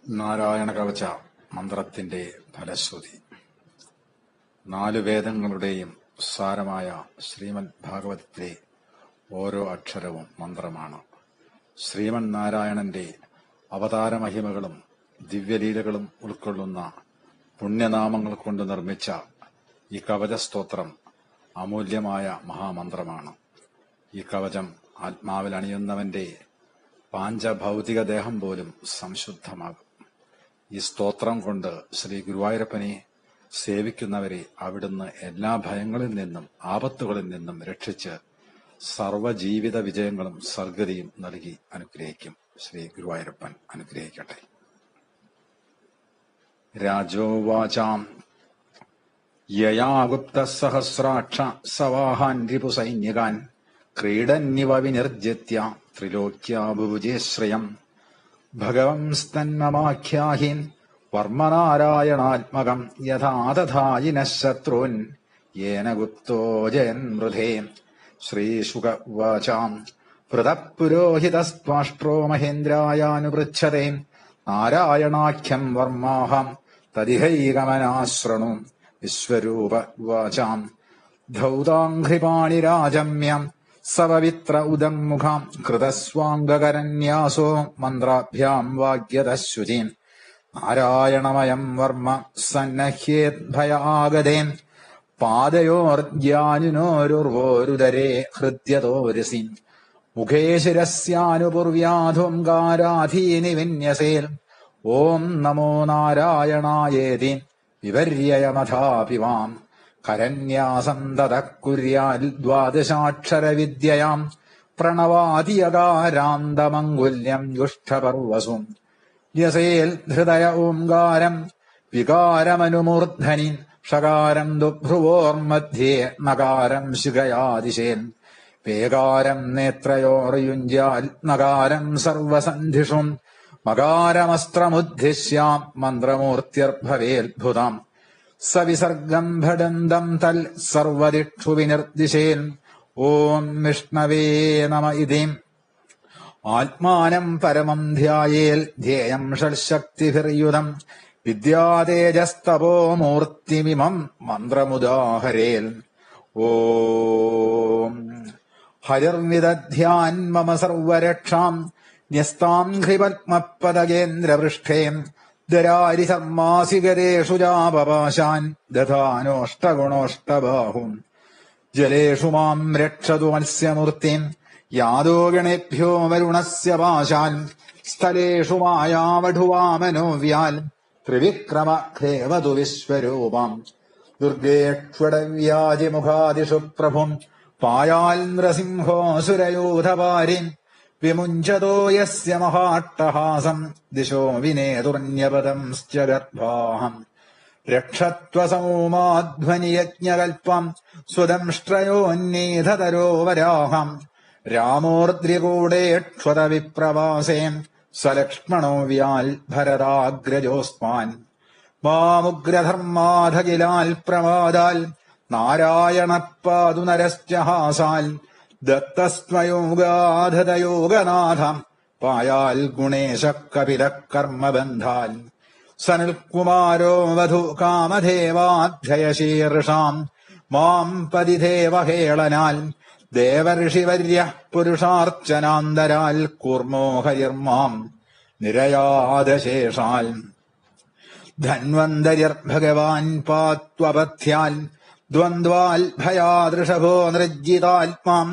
നാരായണ കവച മന്ത്രത്തിന്റെ ഫലശ്രുതി. 4 വേദങ്ങളുടെയും സാരമായ ശ്രീമദ് ഭാഗവതത്തിലെ ഓരോ അക്ഷരവും മന്ത്രമാണ്. ശ്രീമൻ നാരായണന്റെ അവതാരമഹിമകളും ദിവ്യലീലകളും ഉൾക്കൊള്ളുന്ന പുണ്യനാമങ്ങൾ കൊണ്ട് നിർമ്മിച്ച ഈ കവചസ്തോത്രം അമൂല്യമായ മഹാമന്ത്രമാണ്. ഈ കവചം ആത്മാവിൽ അണിയുന്നവന്റെ പാഞ്ചഭൗതിക ദേഹം പോലും സംശുദ്ധമാകും. ഈ സ്തോത്രം കൊണ്ട് ശ്രീ ഗുരുവായൂരപ്പനെ സേവിക്കുന്നവരെ അവിടുന്ന് എല്ലാ ഭയങ്ങളിൽ നിന്നും ആപത്തുകളിൽ നിന്നും രക്ഷിച്ച് സർവജീവിത വിജയങ്ങളും സർഗതിയും നൽകി അനുഗ്രഹിക്കും. ശ്രീ ഗുരുവായൂരപ്പൻ അനുഗ്രഹിക്കട്ടെ. രാജോവാചാം യയാഗുപ്ത സഹസ്രാക്ഷ സവാഹാൻ രിപുസൈന്യകാൻ ക്രീഡന്നിവ വിനിർജ്യത്യ ത്രിലോക്യാബുഭുജേശ്രയം ഭഗവംസ്തന്മമാഖ്യാഹീൻ വർമ്മനാരായണാത്മകം യഥാ തഥായിനഃ ശത്രൂൻ യേന ഗുപ്തോ ജയന്മൃധേ. ശ്രീശുകവാചാം പൃഥഃ പുരോഹിതസ്ത്വാഷ്ട്രോ മഹേന്ദ്രായാനുപൃച്ഛതേ നാരായണാഖ്യം വർമാഹം തദിഹൈകമനാശ്രണു. വിശ്വരൂപവാചാം ധൗതാംഘ്രിപാണിരാജമ്യം സപവിത്ര ഉദംമുഖാം കൃതസ്വാംഗകരന്യാസോ മന്ത്രാഭ്യാം വാഗ്യതഃ നാരായണമയം വർമ്മ സന്നഹ്യേദ്ഭയാഗതേ പാദയോർജ്ഞാനുനോരുർവോരുദരേ ഹൃദ്യതോരസി മുഖേ ശിരസ്യാനുപൂർവ്യാധോംകാരാധീനി വിന്യസേൽ. ഓം നമോ നാരായണായേതി വിപര്യയമഥാപിവാം കരന്യാസം തതഃ കുര്യാൽ ദ്വാദശാക്ഷരവിദ്യയാം പ്രണവാതിയകാരാന്തമംഗുല്യം യുഷ്ടപർവസു യസേൽ ഹൃദയ ഓംകാരം വികാരമനുമൂർധനി ഷകാരം ദുഭ്രുവോർമധ്യേ നകാരം ശിഖയാദിശേൽ വേകാരം നേത്രയോർയുഞ്ജാൽ നകാരം സർവസന്ധിഷും മകാരമസ്ത്രമുദ്ദിശ്യാം മന്ത്രമൂർത്യർഭവേത്ഭുതം സവിസർഗം ഭടന്തം തൽ സർവദിക്ഷു വിനിർദിശേൽ. ഓം വിഷ്ണവേ നമ ഇതി ആത്മാനം പരമം ധ്യായേൽ ധ്യേയം ഷഡ്ശക്തിഭിർയുതം വിദ്യാതേജസ്തപോ മൂർത്തിമിമം മന്ത്രമുദാഹരേൽ. ഓം ഹരിർവിദധ്യാൻ മമ സർവരക്ഷാം ന്യസ്താം ഹ്രിപത്മപദകേന്ദ്രപൃഷ്ഠേ ദരാരി സർമാസികരേഷു ചാപപാശാൻ ദധാനോഷ്ടഗുണോഷ്ടബാഹും ജലേഷു മാം രക്ഷതു മത്സ്യമൂർത്തിം യാദോ ഗണേഭ്യോ വരുണസ്യ പാശാൻ സ്ഥലേഷു മായാവധുവാമനോ വ്യാൽ ത്രിവിക്രമ ഖേവതു വിശ്വരൂപം ദുർഗേഷ്വടവ്യാജിമുഖാദിഷു പ്രഭും പായാൽ നൃസിംഹോസുരയൂഥപാരിം വിമുഞ്ചതോ യസ്യ മഹാട്ടഹാസം ദിശോ വിനേതുർന്യപദംശ്ച ഗർഭാഹം രക്ഷത്വസൗമാധ്വനിയജ്ഞകൽപം സ്വദംഷ്ട്രയോന്നീധതരോവരാഹം രാമോർദ്രികൂടേക്ഷത വിപ്രവാസേ സലക്ഷ്മണോ വ്യാൽ ഭരതാഗ്രജോസ്മാൻ മാമുഗ്രധർമാധകിലാൽ പ്രമാദാൽ നാരായണപ്പാതു നരശ്ചഹാസാൽ ദത്തസ്മയോഗാധതയോഗനാഥം പായാൽ ഗുണേശ കപില കർമ്മബന്ധാൽ സനൽകുമാരോ വധു കാമധേവാധ്യയശീർഷാം മാം പതിദേവഹേളനാൽ ദേവർഷിവര്യ പുരുഷാർച്ചനാന്തരാൽ കൂർമോ ഹരിർമാം നിരയാദശേഷാൽ ധന്വന്തരിർഭഗവാൻ പാത്വപഥ്യാൽ ദ്വന്ദ്വാൽ ഭയാദൃഷഭോ നൃജ്ജിതാത്മാം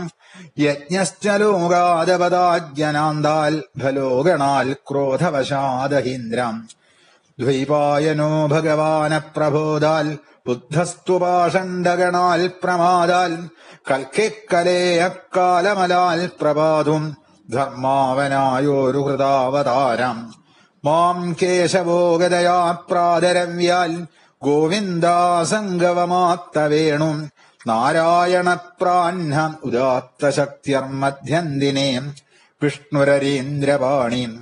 യജ്ഞശ്ച ലോകാദപദാജ്ഞനാന്താൽ ഫലോഗണാൽ ക്രോധവശാദഹീന്ദ്രം ദ്വൈപായനോ ഭഗവാന പ്രബോധാൽ ബുദ്ധസ്തു പാഷണ്ഡഗണാൽ പ്രമാദാൽ കൽക്കിക്കലേയക്കാലമലാൽ പ്രപാതും ധർമാവനായോരു ഹൃദാവതാരം മാം കേശവോ ഗദയാ പ്രാദരവ്യാൽ ഗോവിന്ദാസംഗവമാത്തവേണും നാരായണപ്രാഹ്ന ഉദാത്തശക്തിർമധ്യന്തിനേ വിഷ്ണുരരീന്ദ്രപാണിം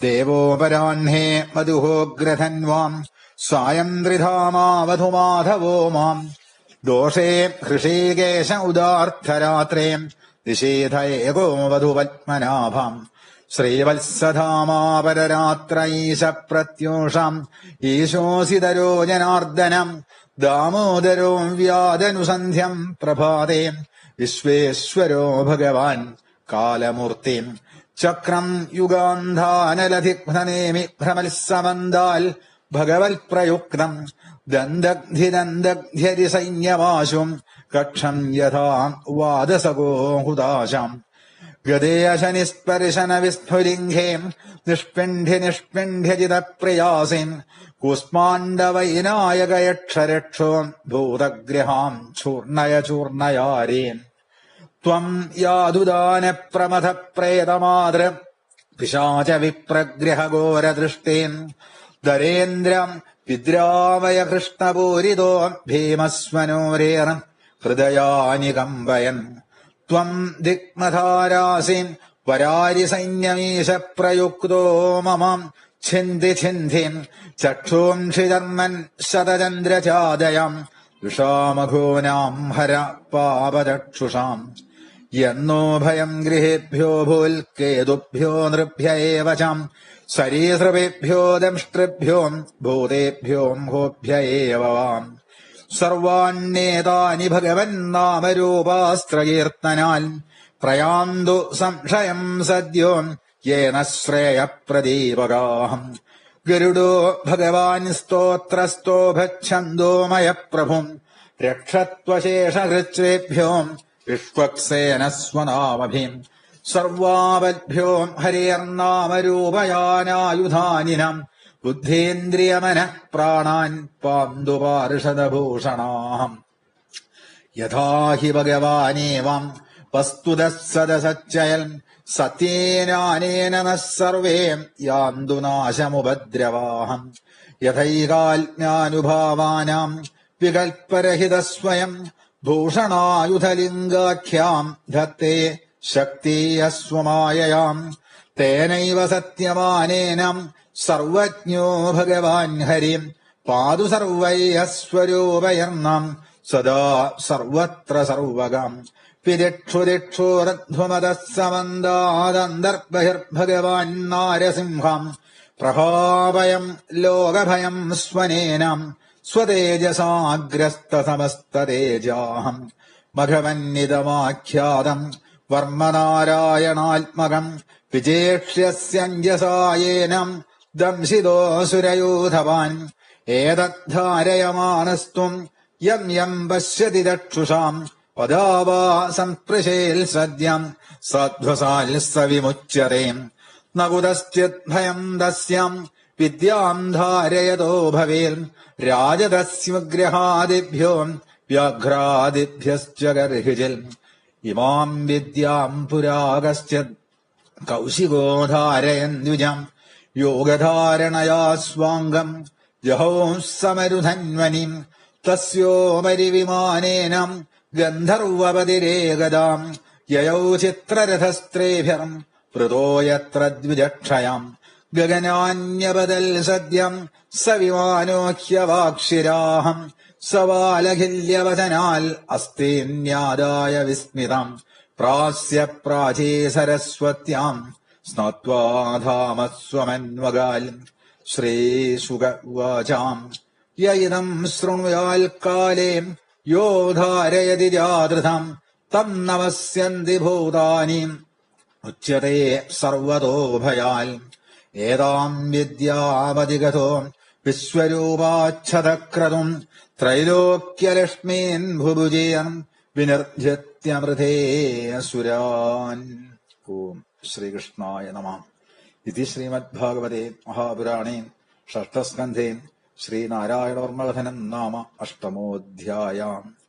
ദേവോപരാഹ്നേ മധുഹോഗ്രധന്വാം സായം ത്രിധാമാവധുമാധവോ മാം ദോഷേ ഹൃഷീകേശ ഉദാർത്ഥരാത്രേ നിഷേധ ഏകോ വധുപത്മനാഭം ശ്രീവത്സധാമാപരരാത്രൈശ പ്രത്യൂഷാം ഈശോസിതരോ ജനാർദ്ദനം ദാമോദരോ വ്യാദനുസന്ധ്യം പ്രഭാതേ വിശ്വേശ്വരോ ഭഗവാൻ കാലമൂർത്തി ചക്രം യുഗാന്ധാനലധിഘ്നേമി ഭ്രമത്സമന്താൽ ഭഗവത് പ്രയുക്തം ദന്തഗ്ധിദന്തഗ്ധ്യരിസൈന്യവാശും കക്ഷം യഥാ വാദസകോ ഹുദാശാം ഗദേശനിസ്പർശന വിസ്ഫുലിംഘേ നിഷ്പിണ്ഡ്യ നിഷ്പിണ്ഡ്യജിത പ്രയാസിൻ കൂസ്മാണ്ഡവൈനായകയക്ഷരക്ഷോ ഭൂതഗ്രഹാം ചൂർണയ ചൂർണയാരേൻ ത്വം യാതുദാന പ്രമഥ പ്രേതമാതൃ പിശാച വിപ്രഗ്രഹഘോരദൃഷ്ടേൻ ദരേന്ദ്രം വിദ്രാവയ കൃഷ്ണപൂരിതോ ഭീമസ്വനോരേർ ഹൃദയാനികമ്പയൻ ത്വം ദിഗ്മധാരാസിൻ വരാരി സൈന്യമീശ പ്രയുക്തോ മമ ഛിന്തി ഛിന്ധിൻ ചക്ഷൂംഷിധർമ്മൻ ശതചന്ദ്രചാദയം വിഷാമഘോനാം ഹര പാപചക്ഷുഷാം യന്നോ ഭയം ഗൃഹേഭ്യോ ഭൂൽക്കേതുഭ്യോ നൃഭ്യ ഏവ ച സരീസൃഭേഭ്യോ ദംഷ്ടൃഭ്യോ ഭൂതേഭ്യോ ഹോഭ്യ ഏവ വാം സർവാണ്യേതാനി ഭഗവന്നാമരൂപാസ്ത്രകീർത്തനാൽ പ്രയാന്തു സംശയം സദ്യോ യേന ശ്രേയപ്രദീപകാഹം ഗരുഡോ ഭഗവാൻ സ്തോത്രസ്തോഭച്ഛന്തോമയ പ്രഭും രക്ഷത്വശേഷഹൃച്ഛ്വേഭ്യോ വിഷ്വക്സേന സ്വനാമഭിം സർവാവദ്ഭ്യോ ഹരേർനാമരൂപയാനായുധാനിനം ബുദ്ധേന്ദ്രിയമന പ്രാണാൻ പാന്തുപാർഷദഭൂഷണാഹം യഥാ ഹി ഭഗവാനേവം വസ്തുതഃ സദസച്ചയൽ സത്യേനാനേന നഃ സർവേ യാന്തു നാശമുപദ്രവാഹം യഥൈകാത്മ്യാനുഭാവാനാം വികൽപ്പരഹിതസ്വയം ഭൂഷണായുധലിംഗാഖ്യാം ധത്തേ ശക്തിയസ്വമായയാം തേനൈവ സത്യമാനേനം സർവജ്ഞോ ഭഗവാൻ ഹരിം പാതു സർവൈഃസ്വരൂപയർണം സദാ സർവത്ര സർവകം വിദിക്ഷുദിക്ഷുരധ്വമതഃ സമന്താദന്തർബഹിർഭഗവാൻ നാരസിംഹം പ്രഭാവയം ലോകഭയം സ്വനേനം സ്വതേജസാഗ്രസ്തസമസ്തതേജാഹം മഘവന്നിതമാഖ്യാതം വർമ്മനാരായണാത്മകം വിജേക്ഷ്യസ്യഞ്ജസായേനം ദംശിതോസുരയൂഥവാൻ ഏതദ്ധാരയമാനസ്ത്വം യം യം പശ്യതി ചക്ഷുഷാം പദാവാ സംസ്പൃശേൽ സദ്യം സധ്വസാൽ സ വിമുച്യതേ ന കുതശ്ചിത് ഭയം തസ്യം വിദ്യാം ധാരയതോ ഭവേൽ രാജതസ്യഗ്രഹാദിഭ്യോ വ്യാഘ്രാദിഭ്യശ്ച ഗർഹിജിൽ ഇമാം വിദ്യാം പുരാകശ്ചിത് കൗശികോ ധാരയൻ ദ്വിജം യോഗധാരണയാ സ്വാംഗം ജഹോംസമരുധന്വനിം തസ്യോപരി വിമാനേനം ഗന്ധർവപതിരേകദാം യയൗ ചിത്രരഥസ്ത്രേഭ്യം വൃതോ യത്ര ദ്വിജക്ഷയം ഗഗനാന്യപതൽ സദ്യം സ വിമാനോഹ്യവാക്ഷിരാഹം സവാലഖില്യവചനാൽ അസ്തേന്യാദായ വിസ്മിതം പ്രാസ്യ പ്രാചീ സരസ്വത്യാം സ്നാത്വാധാമസ്വമന്വകാൽ ശ്രീശുക ഉവാചാം യയിദം ശൃണുയാൽ കാലേ യോ ധാരയതി ജാതൃതം തം നമസ്യന്തി ഭൂതാനി ഉച്യത്തെ സർവതോ ഭയാൽ ഏതാം വിദ്യാമധിഗതോ വിശ്വരൂപാച്ഛതക്രതും ത്രൈലോക്യലക്ഷ്മീൻ ഭുഭുജേയം വിനിർജ്യത്യമൃതേ അസുരാൻ. ഓം ശ്രീകൃഷ്ണായ നമഃ. ഇതി ശ്രീമദ്ഭാഗവതേ മഹാപുരാണേ ഷഷ്ഠസ്കന്ധേ ശ്രീനാരായണവർമ്മകഥനം നാമ അഷ്ടമോऽധ്യായः.